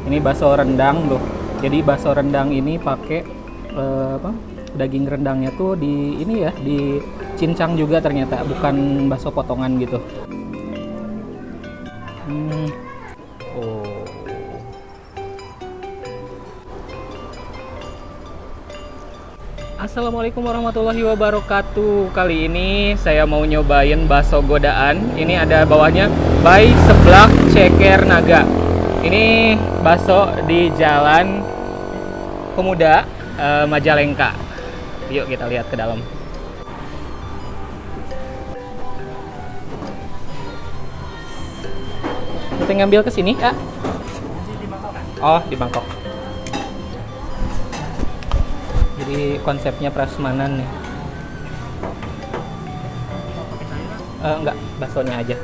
Ini bakso rendang tuh. Jadi bakso rendang ini pakai daging rendangnya tuh di ini ya, dicincang juga ternyata, bukan bakso potongan gitu. Oh. Assalamualaikum warahmatullahi wabarakatuh. Kali ini saya mau nyobain bakso godaan. Ini ada bawahnya by Seblak Ceker Naga. Ini bakso di Jalan Pemuda Majalengka. Yuk kita lihat ke dalam. Kita ngambil ke sini, ya? Oh, di Bangkok. Jadi konsepnya prasmanan nih. Enggak, baksonya aja.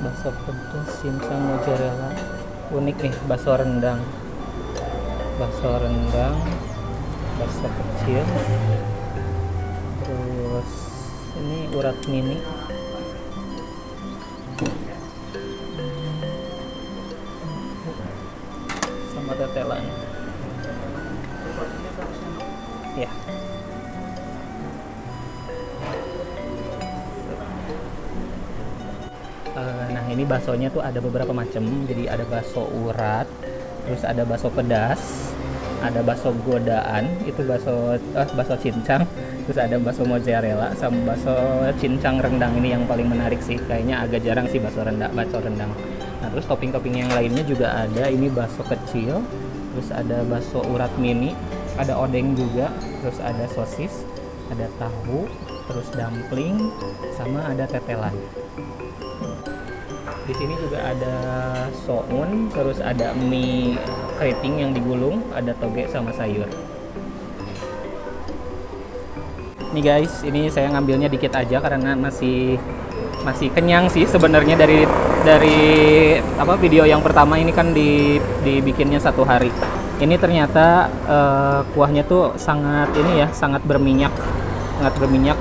Bakso pedas, cincang, mozzarella. Unik nih, bakso rendang. Bakso rendang, bakso kecil. Terus ini urat mini. Sama tetelan. Ya. Nah ini baksonya tuh ada beberapa macam. Jadi ada bakso urat, terus ada bakso pedas, ada bakso godaan, itu bakso cincang, terus ada bakso mozzarella, sama bakso cincang rendang. Ini yang paling menarik sih. Kayaknya agak jarang sih bakso rendang. Nah terus topping-topping yang lainnya juga ada. Ini bakso kecil, terus ada bakso urat mini, ada odeng juga, terus ada sosis, ada tahu, terus dumpling, sama ada tetelan. Di sini juga ada soun, terus ada mie keriting yang digulung, ada toge sama sayur. Nih guys, ini saya ngambilnya dikit aja karena masih kenyang sih sebenarnya dari video yang pertama ini kan dibikinnya 1 hari. Ini ternyata kuahnya tuh sangat berminyak,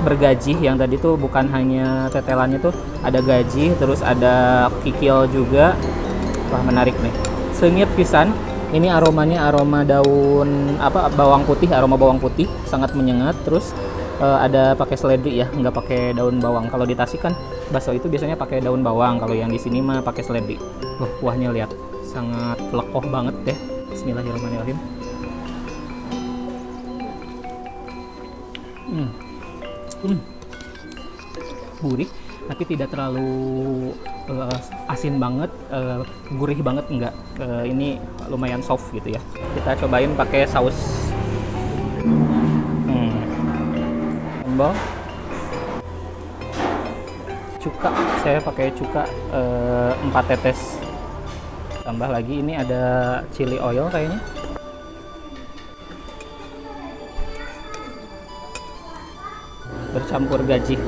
bergaji. Yang tadi tuh bukan hanya tetelannya tuh ada gaji, terus ada kikil juga. Wah, menarik nih. Sengit pisan. Ini aromanya aroma daun bawang putih, aroma bawang putih sangat menyengat. Terus ada pakai seledri ya, nggak pakai daun bawang. Kalau di Tasik kan bakso itu biasanya pakai daun bawang, kalau yang di sini mah pakai seledri. Kuahnya lihat sangat lekoh banget deh. Bismillahirrahmanirrahim. Gurih tapi tidak terlalu asin banget, gurih banget enggak. Ini lumayan soft gitu ya. Kita cobain pakai saus sambal, cuka. Saya pakai cuka 4 tetes. Tambah lagi ini ada chili oil kayaknya. Bercampur gaji.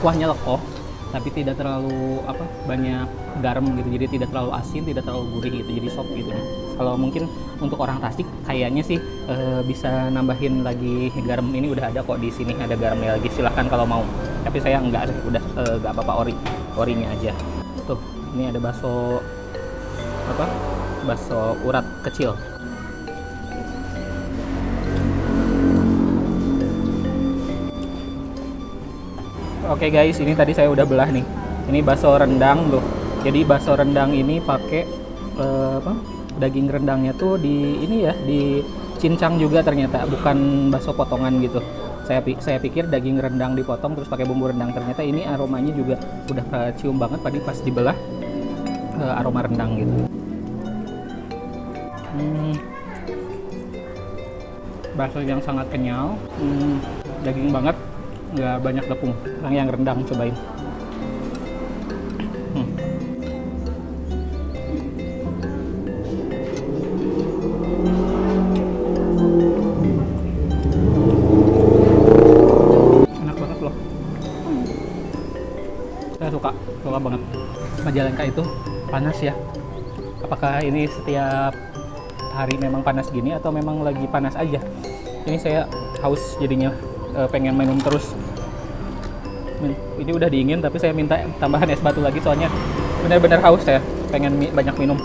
Kuahnya lekoh, tapi tidak terlalu banyak garam gitu. Jadi tidak terlalu asin, tidak terlalu gurih gitu. Jadi soft gitu nih. Kalau mungkin untuk orang Tasik kayaknya sih bisa nambahin lagi garam. Ini udah ada kok di sini, ada garamnya lagi. Silahkan kalau mau. Tapi saya enggak, udah enggak apa-apa, orinya aja. Tuh, ini ada bakso urat kecil. Oke guys, ini tadi saya udah belah nih. Ini bakso rendang tuh. Jadi bakso rendang ini pakai daging rendangnya tuh di ini ya, dicincang juga ternyata, bukan bakso potongan gitu. Saya pikir daging rendang dipotong terus pakai bumbu rendang. Ternyata ini aromanya juga udah cium banget tadi pas dibelah, aroma rendang gitu. Bakso yang sangat kenyal, daging banget, nggak banyak tepung. Yang rendang cobain. Enak banget loh. Saya suka banget. Majalengka itu panas ya. Apakah ini setiap hari memang panas gini atau memang lagi panas aja? Ini saya haus jadinya pengen minum terus. Ini udah dingin tapi saya minta tambahan es batu lagi soalnya benar-benar haus ya, pengen banyak minum.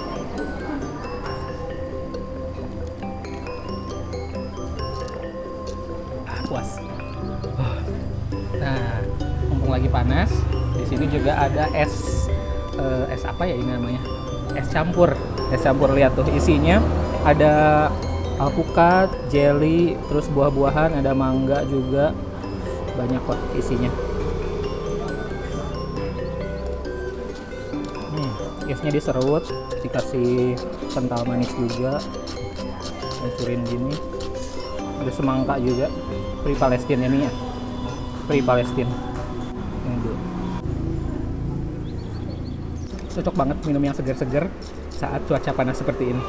Puas. Nah, mumpung lagi panas, di sini juga ada es apa ya ini namanya? Es campur. Es campur, lihat tuh isinya ada alpukat, jelly, terus buah-buahan, ada mangga juga. Banyak kok isinya. Esnya diserut, dikasih kental manis juga. Hancurin gini. Ada semangka juga. Free Palestine ini ya. Free Palestine. Ini dulu. Cocok banget minum yang segar-segar saat cuaca panas seperti ini.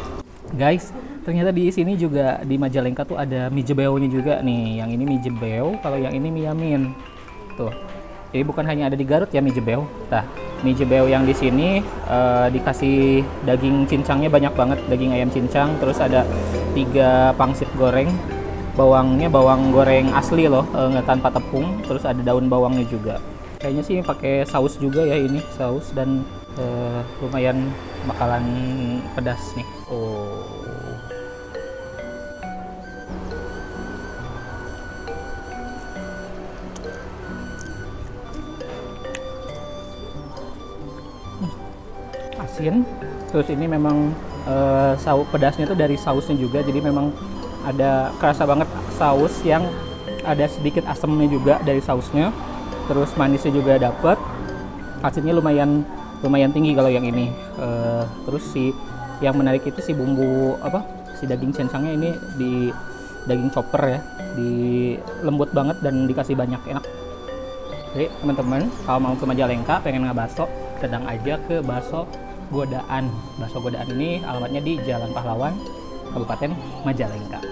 Guys, ternyata di sini juga di Majalengka tuh ada mie jebeonya juga nih. Yang ini mie jebeo, kalau yang ini mie yamin. Tuh. Jadi bukan hanya ada di Garut ya mie jebeo. Nah, mie jebeo yang di sini dikasih daging cincangnya banyak banget, daging ayam cincang, terus ada 3 pangsit goreng. Bawangnya bawang goreng asli loh, nggak tanpa tepung, terus ada daun bawangnya juga. Kayaknya sih pakai saus juga ya ini, saus dan lumayan bakalan pedas nih. Oh. Asin, terus ini memang pedasnya tuh dari sausnya juga, jadi memang ada kerasa banget saus yang ada sedikit asamnya juga dari sausnya, terus manisnya juga dapet, asinnya lumayan tinggi kalau yang ini. Terus yang menarik itu si bumbu si daging cincangnya ini di daging chopper ya, di lembut banget dan dikasih banyak, enak. Jadi teman-teman kalau mau ke Majalengka pengen ngebaso, datang aja ke Baso Godaan. Baso Godaan ini alamatnya di Jalan Pahlawan, Kabupaten Majalengka.